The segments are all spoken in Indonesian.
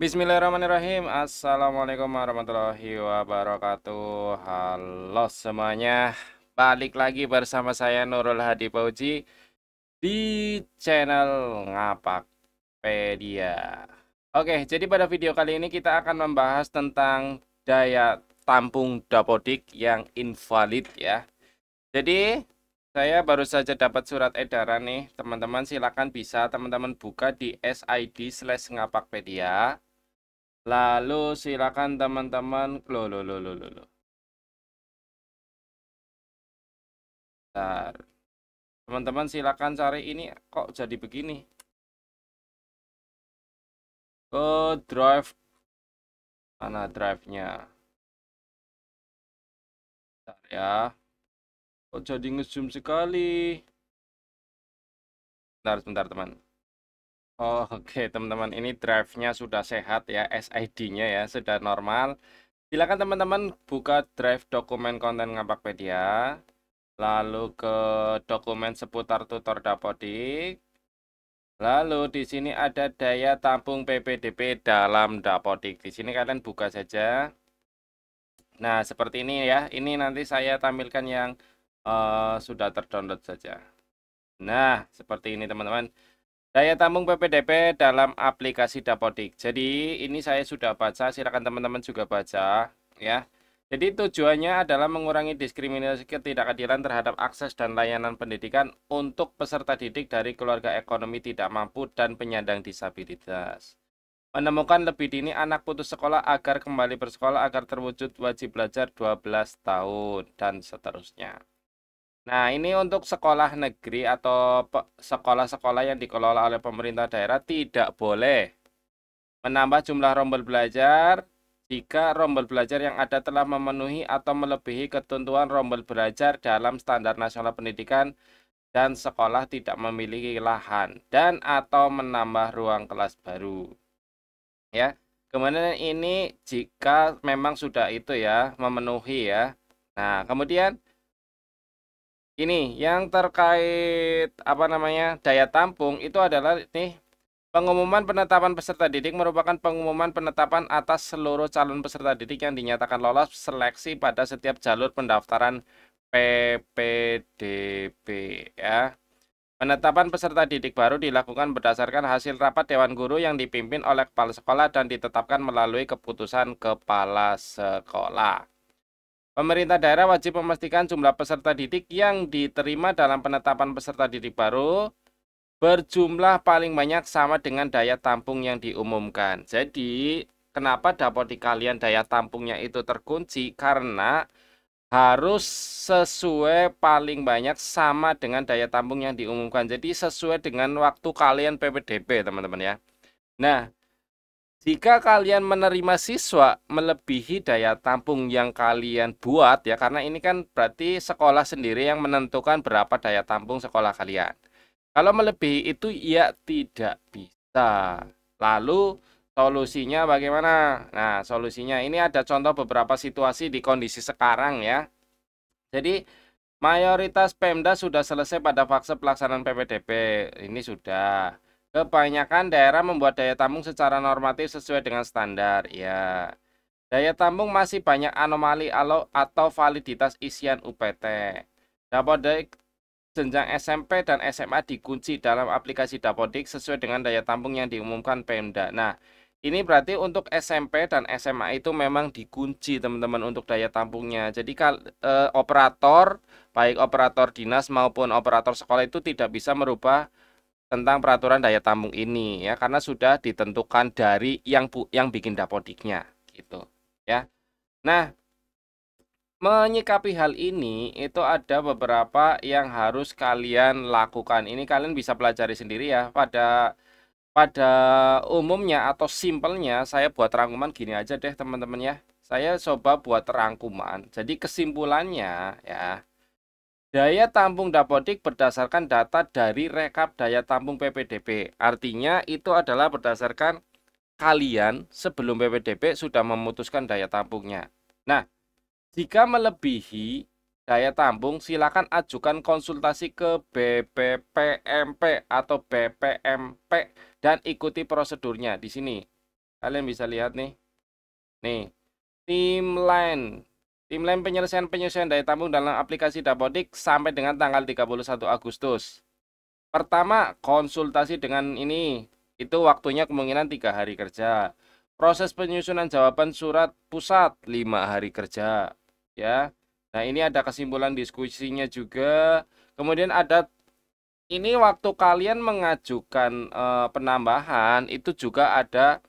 Bismillahirrahmanirrahim. Assalamualaikum warahmatullahi wabarakatuh. Halo semuanya, balik lagi bersama saya Nurul Hadi Fauzi di channel Ngapakpedia. Oke, jadi pada video kali ini kita akan membahas tentang daya tampung dapodik yang invalid ya. Jadi saya baru saja dapat surat edaran nih, teman-teman. Silakan bisa teman-teman buka di sid/ngapakpedia. Lalu silakan teman-teman, loh. Bentar. Teman-teman silakan cari ini kok jadi begini. Ke drive, mana drive-nya? Bentar ya. Kok jadi ngezoom sekali? Sebentar teman. Oh, oke teman-teman, ini drive-nya sudah sehat ya, SID-nya ya sudah normal. Silakan teman-teman buka drive dokumen konten Ngapakpedia. Lalu ke dokumen seputar tutor dapodik. Lalu di sini ada daya tampung PPDB dalam dapodik. Di sini kalian buka saja. Nah, seperti ini ya. Ini nanti saya tampilkan yang sudah terdownload saja. Nah, seperti ini teman-teman. Daya tampung PPDB dalam aplikasi dapodik. Jadi ini saya sudah baca, silakan teman-teman juga baca ya. Jadi tujuannya adalah mengurangi diskriminasi ketidakadilan terhadap akses dan layanan pendidikan untuk peserta didik dari keluarga ekonomi tidak mampu dan penyandang disabilitas. Menemukan lebih dini anak putus sekolah agar kembali bersekolah agar terwujud wajib belajar 12 tahun dan seterusnya. Nah, ini untuk sekolah negeri atau sekolah-sekolah yang dikelola oleh pemerintah daerah tidak boleh menambah jumlah rombel belajar jika rombel belajar yang ada telah memenuhi atau melebihi ketentuan rombel belajar dalam standar nasional pendidikan dan sekolah tidak memiliki lahan dan atau menambah ruang kelas baru. Ya. Kemudian ini jika memang sudah itu ya, memenuhi ya. Nah, kemudian ini yang terkait apa namanya daya tampung itu adalah nih pengumuman penetapan peserta didik merupakan pengumuman penetapan atas seluruh calon peserta didik yang dinyatakan lolos seleksi pada setiap jalur pendaftaran PPDB ya. Penetapan peserta didik baru dilakukan berdasarkan hasil rapat Dewan Guru yang dipimpin oleh kepala sekolah dan ditetapkan melalui keputusan kepala sekolah. Pemerintah daerah wajib memastikan jumlah peserta didik yang diterima dalam penetapan peserta didik baru berjumlah paling banyak sama dengan daya tampung yang diumumkan. Jadi, kenapa dapodik kalian daya tampungnya itu terkunci? Karena harus sesuai paling banyak sama dengan daya tampung yang diumumkan. Jadi, sesuai dengan waktu kalian PPDB, teman-teman ya. Nah, jika kalian menerima siswa melebihi daya tampung yang kalian buat ya, karena ini kan berarti sekolah sendiri yang menentukan berapa daya tampung sekolah kalian. Kalau melebihi itu ya tidak bisa. Lalu solusinya bagaimana? Nah, solusinya ini ada contoh beberapa situasi di kondisi sekarang ya. Jadi mayoritas Pemda sudah selesai pada fase pelaksanaan PPDB. Ini sudah. Kebanyakan daerah membuat daya tampung secara normatif sesuai dengan standar. Ya, daya tampung masih banyak anomali atau validitas isian UPT. Dapodik jenjang SMP dan SMA dikunci dalam aplikasi Dapodik sesuai dengan daya tampung yang diumumkan Pemda. Nah, ini berarti untuk SMP dan SMA itu memang dikunci teman-teman untuk daya tampungnya. Jadi operator, baik operator dinas maupun operator sekolah itu tidak bisa merubah tentang peraturan daya tampung ini ya karena sudah ditentukan dari yang bikin dapodiknya gitu ya. Nah, menyikapi hal ini itu ada beberapa yang harus kalian lakukan. Ini kalian bisa pelajari sendiri ya. Pada umumnya atau simpelnya saya buat rangkuman gini aja deh teman-teman ya. Saya coba buat rangkuman. Jadi kesimpulannya ya. Daya tampung dapodik berdasarkan data dari rekap daya tampung PPDB. Artinya itu adalah berdasarkan kalian sebelum PPDB sudah memutuskan daya tampungnya. Nah, jika melebihi daya tampung, silakan ajukan konsultasi ke BPPMP atau BPMP dan ikuti prosedurnya di sini. Kalian bisa lihat nih. Nih, timeline. Timeline penyelesaian daya tampung dalam aplikasi Dapodik sampai dengan tanggal 31 Agustus. Pertama, konsultasi dengan ini. Itu waktunya kemungkinan 3 hari kerja. Proses penyusunan jawaban surat pusat 5 hari kerja. Ya. Nah, ini ada kesimpulan diskusinya juga. Kemudian ada ini waktu kalian mengajukan penambahan itu juga ada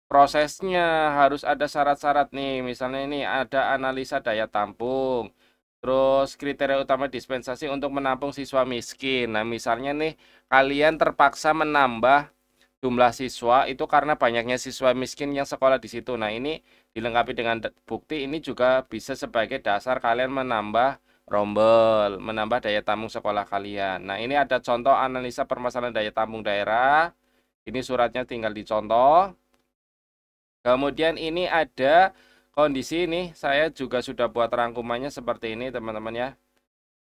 prosesnya, harus ada syarat-syarat nih. Misalnya ini ada analisa daya tampung. Terus kriteria utama dispensasi untuk menampung siswa miskin. Nah, misalnya nih kalian terpaksa menambah jumlah siswa itu karena banyaknya siswa miskin yang sekolah di situ. Nah, ini dilengkapi dengan bukti, ini juga bisa sebagai dasar kalian menambah rombel, menambah daya tampung sekolah kalian. Nah, ini ada contoh analisa permasalahan daya tampung daerah. Ini suratnya tinggal dicontoh. Kemudian ini ada kondisi ini, saya juga sudah buat rangkumannya seperti ini teman-teman ya.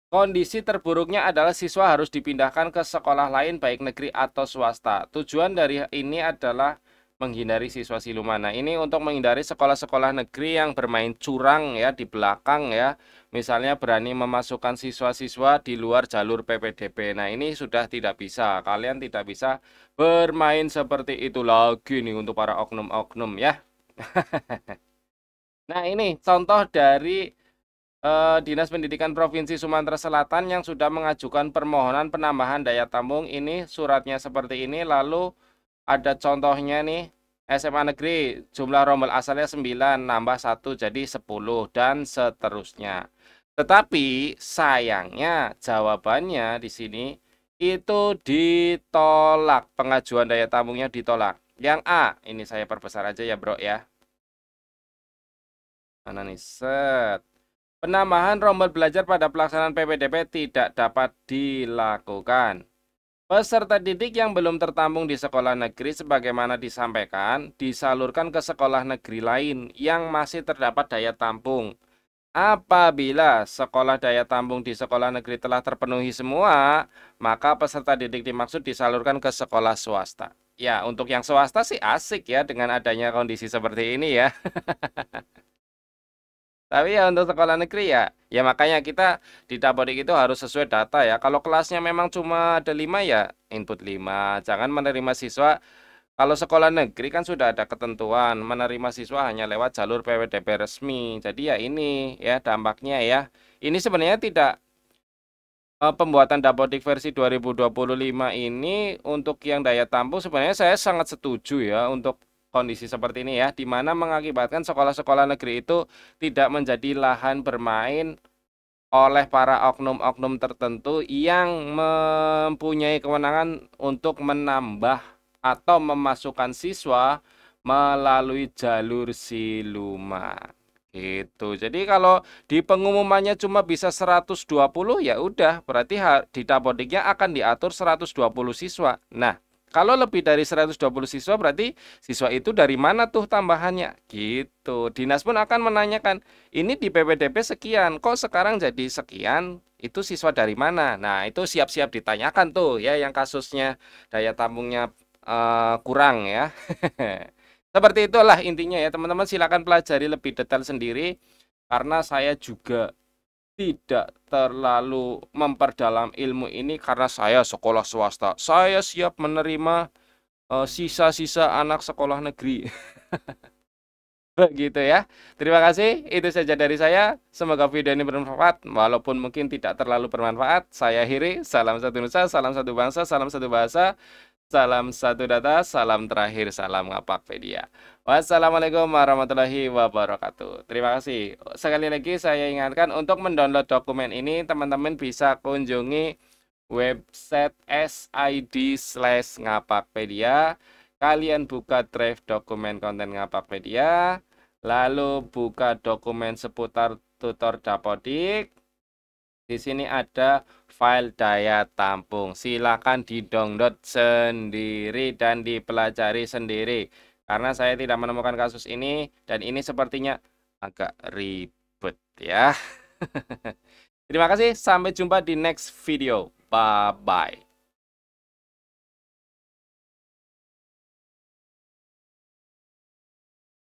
Kondisi terburuknya adalah siswa harus dipindahkan ke sekolah lain baik negeri atau swasta. Tujuan dari ini adalah menghindari siswa siluman. Nah, ini untuk menghindari sekolah-sekolah negeri yang bermain curang ya di belakang ya. Misalnya berani memasukkan siswa-siswa di luar jalur PPDB. Nah, ini sudah tidak bisa. Kalian tidak bisa bermain seperti itu lagi nih untuk para oknum-oknum ya. Nah, ini contoh dari Dinas Pendidikan Provinsi Sumatera Selatan yang sudah mengajukan permohonan penambahan daya tampung. Ini suratnya seperti ini. Lalu ada contohnya nih, SMA negeri jumlah rombel asalnya 9 nambah 1 jadi 10 dan seterusnya. Tetapi sayangnya jawabannya di sini itu ditolak, pengajuan daya tampungnya ditolak. Yang A, ini saya perbesar aja ya bro ya. Mana nih, set. Penambahan rombel belajar pada pelaksanaan PPDB tidak dapat dilakukan. Peserta didik yang belum tertampung di sekolah negeri sebagaimana disampaikan, disalurkan ke sekolah negeri lain yang masih terdapat daya tampung. Apabila sekolah daya tampung di sekolah negeri telah terpenuhi semua, maka peserta didik dimaksud disalurkan ke sekolah swasta. Ya, untuk yang swasta sih asik ya dengan adanya kondisi seperti ini ya. Tapi ya untuk sekolah negeri ya makanya kita di Dapodik itu harus sesuai data ya. Kalau kelasnya memang cuma ada 5 ya input 5. Jangan menerima siswa. Kalau sekolah negeri kan sudah ada ketentuan menerima siswa hanya lewat jalur PWDB resmi. Jadi ya ini ya dampaknya ya. Ini sebenarnya tidak pembuatan Dapodik versi 2025 ini untuk yang daya tampung sebenarnya saya sangat setuju ya untuk kondisi seperti ini ya, di mana mengakibatkan sekolah-sekolah negeri itu tidak menjadi lahan bermain oleh para oknum-oknum tertentu yang mempunyai kewenangan untuk menambah atau memasukkan siswa melalui jalur siluman. Gitu. Jadi kalau di pengumumannya cuma bisa 120 ya udah, berarti di Dapodiknya akan diatur 120 siswa. Nah, kalau lebih dari 120 siswa berarti siswa itu dari mana tuh tambahannya? Gitu. Dinas pun akan menanyakan, ini di PPDB sekian, kok sekarang jadi sekian? Itu siswa dari mana? Nah, itu siap-siap ditanyakan tuh ya yang kasusnya daya tampungnya kurang ya. Seperti itulah intinya ya teman-teman, silakan pelajari lebih detail sendiri karena saya juga tidak terlalu memperdalam ilmu ini karena saya sekolah swasta. Saya siap menerima sisa-sisa anak sekolah negeri. Begitu ya. Terima kasih, itu saja dari saya. Semoga video ini bermanfaat. Walaupun mungkin tidak terlalu bermanfaat, saya akhiri. Salam satu nusa, salam satu bangsa, salam satu bahasa. Salam satu data, salam terakhir, salam Ngapakpedia. Wassalamualaikum warahmatullahi wabarakatuh. Terima kasih. Sekali lagi saya ingatkan untuk mendownload dokumen ini, teman-teman bisa kunjungi website sid/ngapakpedia. Kalian buka drive dokumen konten Ngapakpedia, lalu buka dokumen seputar tutor Dapodik. Di sini ada file daya tampung. Silakan di-download sendiri dan dipelajari sendiri. Karena saya tidak menemukan kasus ini dan ini sepertinya agak ribet ya. Terima kasih, sampai jumpa di next video. Bye-bye.